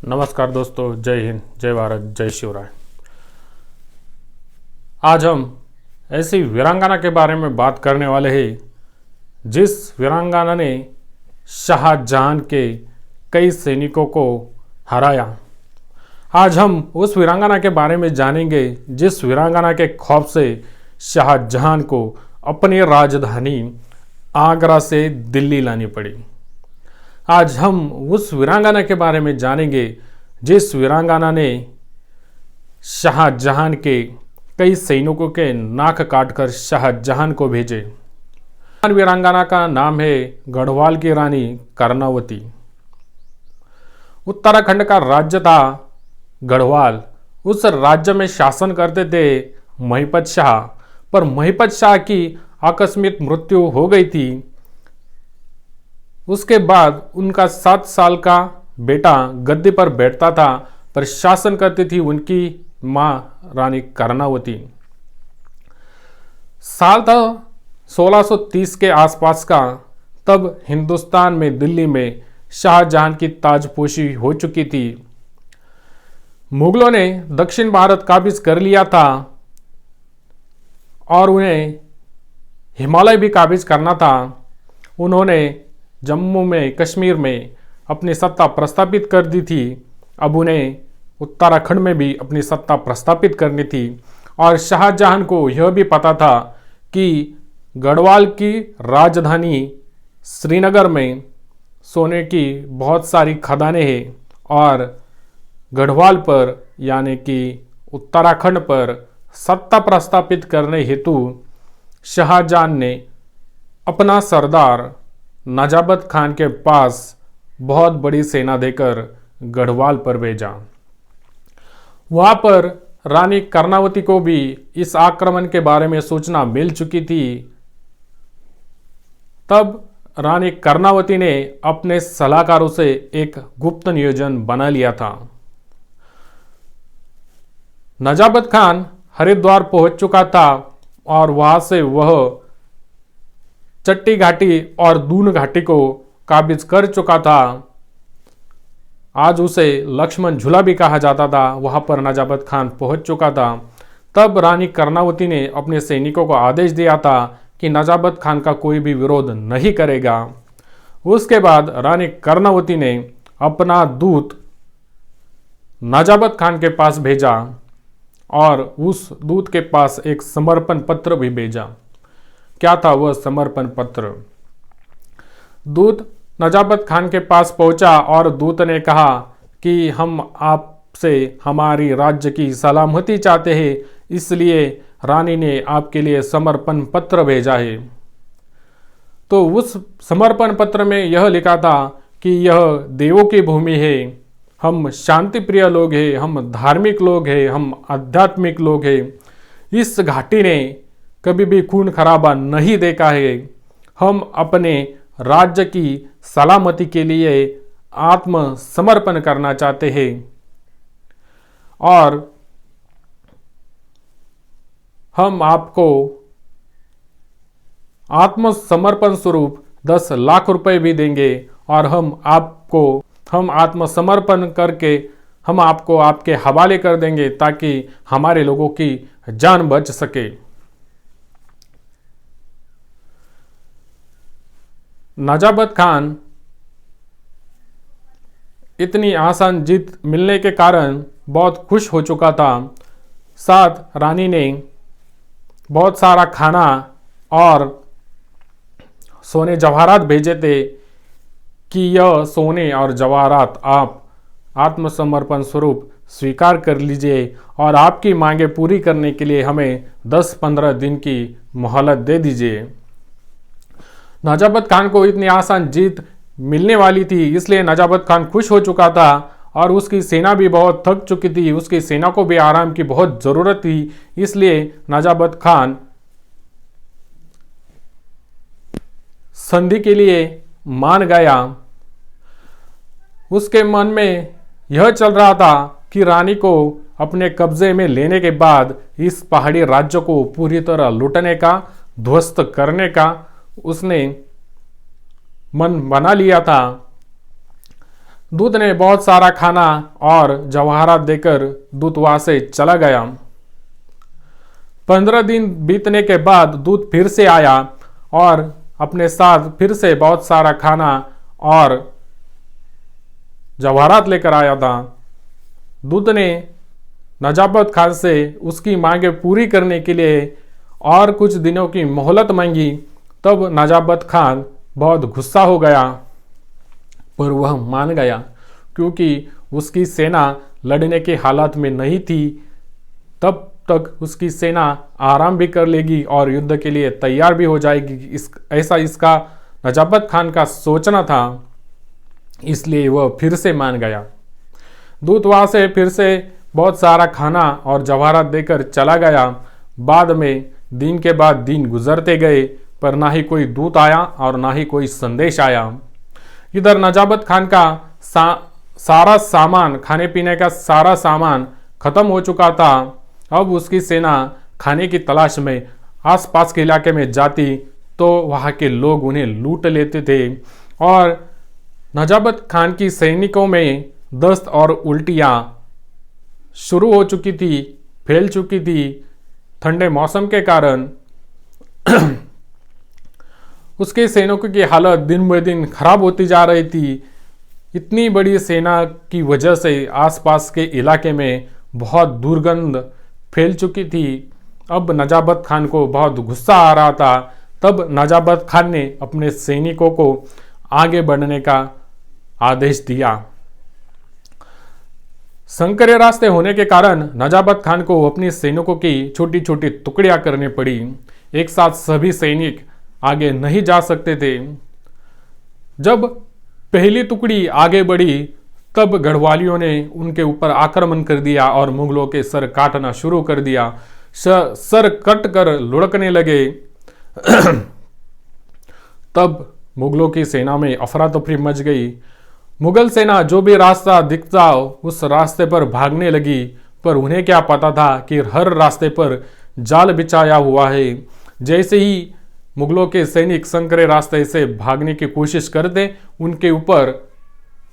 नमस्कार दोस्तों, जय हिंद, जय भारत, जय शिवराय। आज हम ऐसी वीरांगना के बारे में बात करने वाले हैं जिस वीरांगना ने शाहजहां के कई सैनिकों को हराया। आज हम उस वीरांगना के बारे में जानेंगे जिस वीरांगना के खौफ से शाहजहां को अपनी राजधानी आगरा से दिल्ली लानी पड़ी। आज हम उस वीरांगना के बारे में जानेंगे जिस वीरांगना ने शाहजहां के कई सैनिकों के नाक काटकर शाहजहां को भेजे। वीरांगना का नाम है गढ़वाल की रानी कर्णावती। उत्तराखंड का राज्य था गढ़वाल। उस राज्य में शासन करते थे महिपत शाह, पर महिपत शाह की आकस्मिक मृत्यु हो गई थी। उसके बाद उनका 7 साल का बेटा गद्दी पर बैठता था, पर शासन करती थी उनकी मां रानी कर्णावती। साल था 1630 के आसपास का। तब हिंदुस्तान में दिल्ली में शाहजहां की ताजपोशी हो चुकी थी। मुगलों ने दक्षिण भारत काबिज कर लिया था और उन्हें हिमालय भी काबिज करना था। उन्होंने जम्मू में, कश्मीर में अपनी सत्ता प्रस्थापित कर दी थी। अब उन्हें उत्तराखंड में भी अपनी सत्ता प्रस्थापित करनी थी। और शाहजहां को यह भी पता था कि गढ़वाल की राजधानी श्रीनगर में सोने की बहुत सारी खदानें हैं और गढ़वाल पर यानी कि उत्तराखंड पर सत्ता प्रस्थापित करने हेतु शाहजहां ने अपना सरदार नजाबत खान के पास बहुत बड़ी सेना देकर गढ़वाल पर भेजा। वहां पर रानी कर्णावती को भी इस आक्रमण के बारे में सूचना मिल चुकी थी। तब रानी कर्णावती ने अपने सलाहकारों से एक गुप्त नियोजन बना लिया था। नजाबत खान हरिद्वार पहुंच चुका था और वहां से वह चट्टी घाटी और दून घाटी को काबिज कर चुका था। आज उसे लक्ष्मण झूला भी कहा जाता था। वहां पर नजाबत खान पहुंच चुका था। तब रानी कर्णावती ने अपने सैनिकों को आदेश दिया था कि नजाबत खान का कोई भी विरोध नहीं करेगा। उसके बाद रानी कर्णावती ने अपना दूत नजाबत खान के पास भेजा और उस दूत के पास एक समर्पण पत्र भी भेजा। क्या था वह समर्पण पत्र? दूत नजाबत खान के पास पहुंचा और दूत ने कहा कि हम आपसे हमारी राज्य की सलामती चाहते हैं, इसलिए रानी ने आपके लिए समर्पण पत्र भेजा है। तो उस समर्पण पत्र में यह लिखा था कि यह देवों की भूमि है, हम शांति प्रिय लोग हैं, हम धार्मिक लोग हैं, हम आध्यात्मिक लोग हैं। इस घाटी ने कभी भी खून खराबा नहीं देखा है। हम अपने राज्य की सलामती के लिए आत्मसमर्पण करना चाहते हैं और हम आपको आत्मसमर्पण स्वरूप 10 लाख रुपए भी देंगे और हम आत्मसमर्पण करके हम आपको आपके हवाले कर देंगे ताकि हमारे लोगों की जान बच सके। नजाबत खान इतनी आसान जीत मिलने के कारण बहुत खुश हो चुका था। साथ रानी ने बहुत सारा खाना और सोने जवाहरात भेजे थे कि यह सोने और जवाहरात आप आत्मसमर्पण स्वरूप स्वीकार कर लीजिए और आपकी मांगे पूरी करने के लिए हमें 10-15 दिन की मोहलत दे दीजिए। नजाबत खान को इतनी आसान जीत मिलने वाली थी, इसलिए नजाबत खान खुश हो चुका था और उसकी सेना भी बहुत थक चुकी थी। उसकी सेना को भी आराम की बहुत ज़रूरत थी, इसलिए नजाबत खान संधि के लिए मान गया। उसके मन में यह चल रहा था कि रानी को अपने कब्जे में लेने के बाद इस पहाड़ी राज्य को पूरी तरह लूटने का, ध्वस्त करने का उसने मन बना लिया था। दूत ने बहुत सारा खाना और जवाहरात देकर दूत वहां से चला गया। 15 दिन बीतने के बाद दूत फिर से आया और अपने साथ फिर से बहुत सारा खाना और जवाहरात लेकर आया था। दूत ने नजाबत खान से उसकी मांगे पूरी करने के लिए और कुछ दिनों की मोहलत मांगी। तब नजाबत खान बहुत गुस्सा हो गया, पर वह मान गया क्योंकि उसकी सेना लड़ने की हालत में नहीं थी। तब तक उसकी सेना आराम भी कर लेगी और युद्ध के लिए तैयार भी हो जाएगी, ऐसा इसका नजाबत खान का सोचना था। इसलिए वह फिर से मान गया। दूत वहां से फिर से बहुत सारा खाना और जवाहरात देकर चला गया। बाद में दिन के बाद दिन गुजरते गए, पर ना ही कोई दूत आया और ना ही कोई संदेश आया। इधर नजाबत खान का सारा सामान, खाने पीने का सारा सामान खत्म हो चुका था। अब उसकी सेना खाने की तलाश में आसपास के इलाके में जाती तो वहां के लोग उन्हें लूट लेते थे और नजाबत खान की सैनिकों में दस्त और उल्टियां शुरू हो चुकी थी, फैल चुकी थी। ठंडे मौसम के कारण उसके सैनिकों की हालत दिन ब दिन खराब होती जा रही थी। इतनी बड़ी सेना की वजह से आसपास के इलाके में बहुत दुर्गंध फैल चुकी थी। अब नजाबत खान को बहुत गुस्सा आ रहा था। तब नजाबत खान ने अपने सैनिकों को आगे बढ़ने का आदेश दिया। संकरे रास्ते होने के कारण नजाबत खान को अपने सैनिकों की छोटी छोटी टुकड़ियां करनी पड़ी। एक साथ सभी सैनिक आगे नहीं जा सकते थे। जब पहली टुकड़ी आगे बढ़ी तब गढ़वालियों ने उनके ऊपर आक्रमण कर दिया और मुगलों के सर काटना शुरू कर दिया। सर कट कर लुढ़कने लगे। तब मुगलों की सेना में अफरा तफरी मच गई। मुगल सेना जो भी रास्ता दिखता उस रास्ते पर भागने लगी, पर उन्हें क्या पता था कि हर रास्ते पर जाल बिछाया हुआ है। जैसे ही मुगलों के सैनिक संकरे रास्ते से भागने की कोशिश करते, उनके ऊपर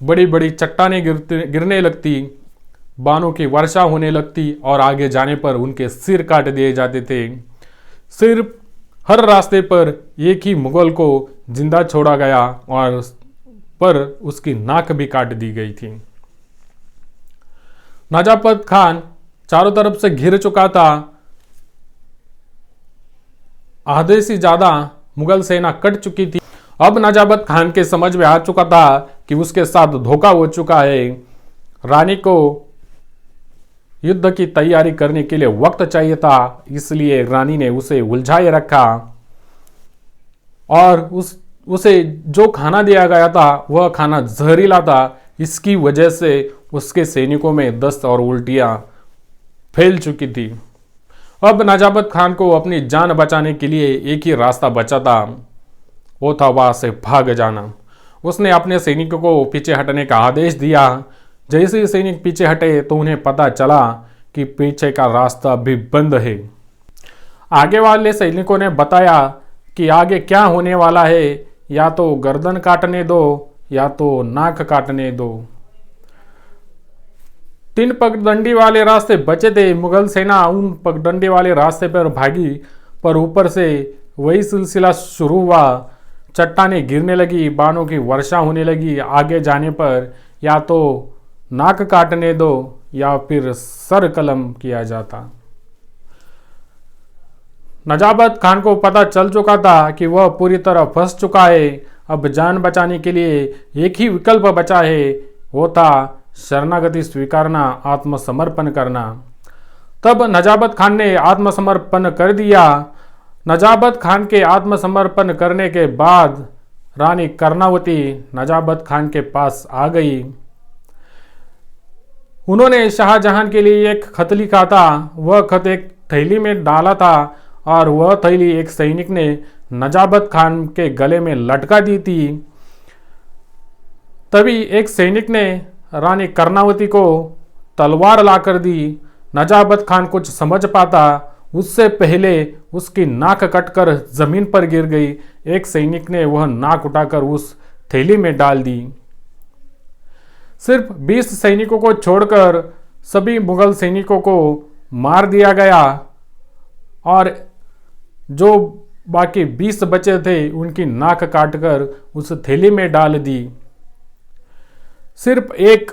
बड़ी बड़ी चट्टानें गिरने लगती, बाणों की वर्षा होने लगती और आगे जाने पर उनके सिर काट दिए जाते थे। सिर्फ हर रास्ते पर एक ही मुगल को जिंदा छोड़ा गया और पर उसकी नाक भी काट दी गई थी। नजाबत खान चारों तरफ से घिर चुका था। आधे से ज्यादा मुगल सेना कट चुकी थी। अब नजाबत खान के समझ में आ चुका था कि उसके साथ धोखा हो चुका है। रानी को युद्ध की तैयारी करने के लिए वक्त चाहिए था, इसलिए रानी ने उसे उलझाए रखा और उसे जो खाना दिया गया था वह खाना जहरीला था। इसकी वजह से उसके सैनिकों में दस्त और उल्टियां फैल चुकी थी। अब नजाबत खान को अपनी जान बचाने के लिए एक ही रास्ता बचा था, वो था वहां से भाग जाना। उसने अपने सैनिकों को पीछे हटने का आदेश दिया। जैसे ही सैनिक पीछे हटे तो उन्हें पता चला कि पीछे का रास्ता भी बंद है। आगे वाले सैनिकों ने बताया कि आगे क्या होने वाला है, या तो गर्दन काटने दो या तो नाक काटने दो। 3 पगडंडी वाले रास्ते बचे थे। मुगल सेना उन पगडंडी वाले रास्ते पर भागी, पर ऊपर से वही सिलसिला शुरू हुआ। चट्टानें गिरने लगी, बाणों की वर्षा होने लगी। आगे जाने पर या तो नाक काटने दो या फिर सर कलम किया जाता। नजाबत खान को पता चल चुका था कि वह पूरी तरह फंस चुका है। अब जान बचाने के लिए एक ही विकल्प बचा है, वो था शरणागति स्वीकारना, आत्मसमर्पण करना। तब नजाबत खान ने आत्मसमर्पण कर दिया। नजाबत खान के आत्मसमर्पण करने के बाद रानी कर्णावती नजाबत खान के पास आ गई। उन्होंने शाहजहां के लिए एक खत लिखा था। वह खत एक थैली में डाला था और वह थैली एक सैनिक ने नजाबत खान के गले में लटका दी थी। तभी एक सैनिक ने रानी कर्णावती को तलवार लाकर दी। नजाबत खान कुछ समझ पाता उससे पहले उसकी नाक कटकर जमीन पर गिर गई। एक सैनिक ने वह नाक उठाकर उस थैली में डाल दी। सिर्फ 20 सैनिकों को छोड़कर सभी मुगल सैनिकों को मार दिया गया और जो बाकी 20 बचे थे उनकी नाक काटकर उस थैली में डाल दी। सिर्फ एक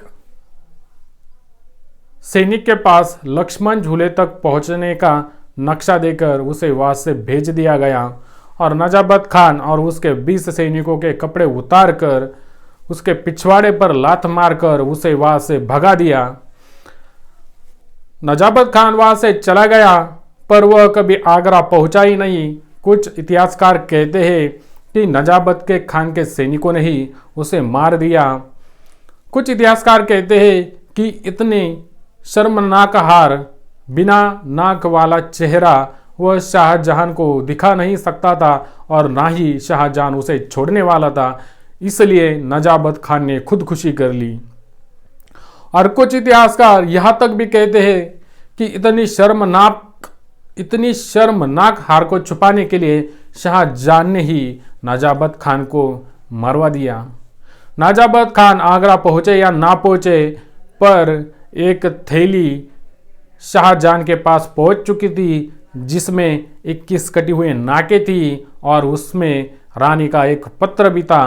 सैनिक के पास लक्ष्मण झूले तक पहुंचने का नक्शा देकर उसे वहां से भेज दिया गया और नजाबत खान और उसके 20 सैनिकों के कपड़े उतारकर उसके पिछवाड़े पर लात मारकर उसे वहां से भगा दिया। नजाबत खान वहां से चला गया पर वह कभी आगरा पहुंचा ही नहीं। कुछ इतिहासकार कहते हैं कि नजाबत के खान के सैनिकों ने ही उसे मार दिया। कुछ इतिहासकार कहते हैं कि इतनी शर्मनाक हार, बिना नाक वाला चेहरा वह शाहजहां को दिखा नहीं सकता था और ना ही शाहजहां उसे छोड़ने वाला था, इसलिए नजाबत खान ने खुदकुशी कर ली। और कुछ इतिहासकार यहां तक भी कहते हैं कि इतनी शर्मनाक हार को छुपाने के लिए शाहजहां ने ही नजाबत खान को मरवा दिया। नजाबत खान आगरा पहुंचे या ना पहुंचे, पर एक थैली शाहजहां के पास पहुंच चुकी थी जिसमें 21 कटी हुई नाकें थी और उसमें रानी का एक पत्र भी था।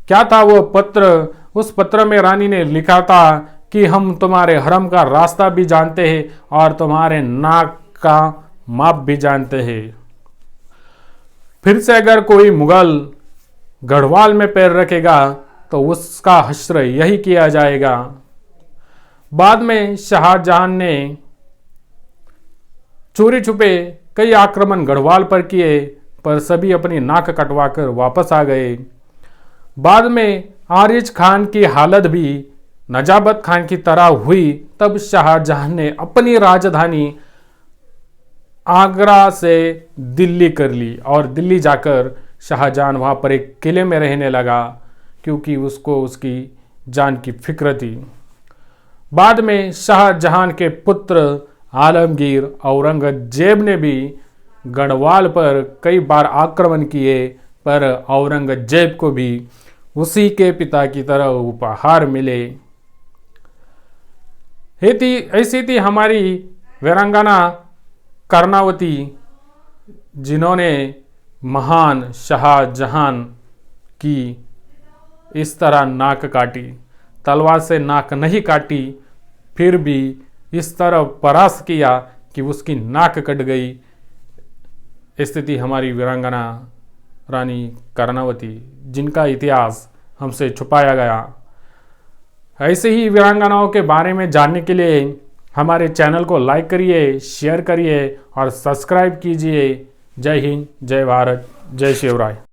क्या था वो पत्र? उस पत्र में रानी ने लिखा था कि हम तुम्हारे हरम का रास्ता भी जानते हैं और तुम्हारे नाक का माप भी जानते हैं। फिर से अगर कोई मुगल गढ़वाल में पैर रखेगा तो उसका हश्र यही किया जाएगा। बाद में शाहजहां ने चोरी छुपे कई आक्रमण गढ़वाल पर किए, पर सभी अपनी नाक कटवाकर वापस आ गए। बाद में आरिज खान की हालत भी नजाबत खान की तरह हुई। तब शाहजहां ने अपनी राजधानी आगरा से दिल्ली कर ली और दिल्ली जाकर शाहजहां वहां पर एक किले में रहने लगा क्योंकि उसको उसकी जान की फिक्र थी। बाद में शाहजहां के पुत्र आलमगीर औरंगजेब ने भी गढ़वाल पर कई बार आक्रमण किए, पर औरंगजेब को भी उसी के पिता की तरह उपहार मिले। ऐसी थी हमारी वीरांगना कर्णावती, जिन्होंने महान शाहजहां की इस तरह नाक काटी। तलवार से नाक नहीं काटी, फिर भी इस तरह परास्त किया कि उसकी नाक कट गई। स्थिति हमारी वीरांगना रानी कर्णावती, जिनका इतिहास हमसे छुपाया गया। ऐसे ही वीरांगनाओं के बारे में जानने के लिए हमारे चैनल को लाइक करिए, शेयर करिए और सब्सक्राइब कीजिए। जय हिंद, जय भारत, जय शिवराय।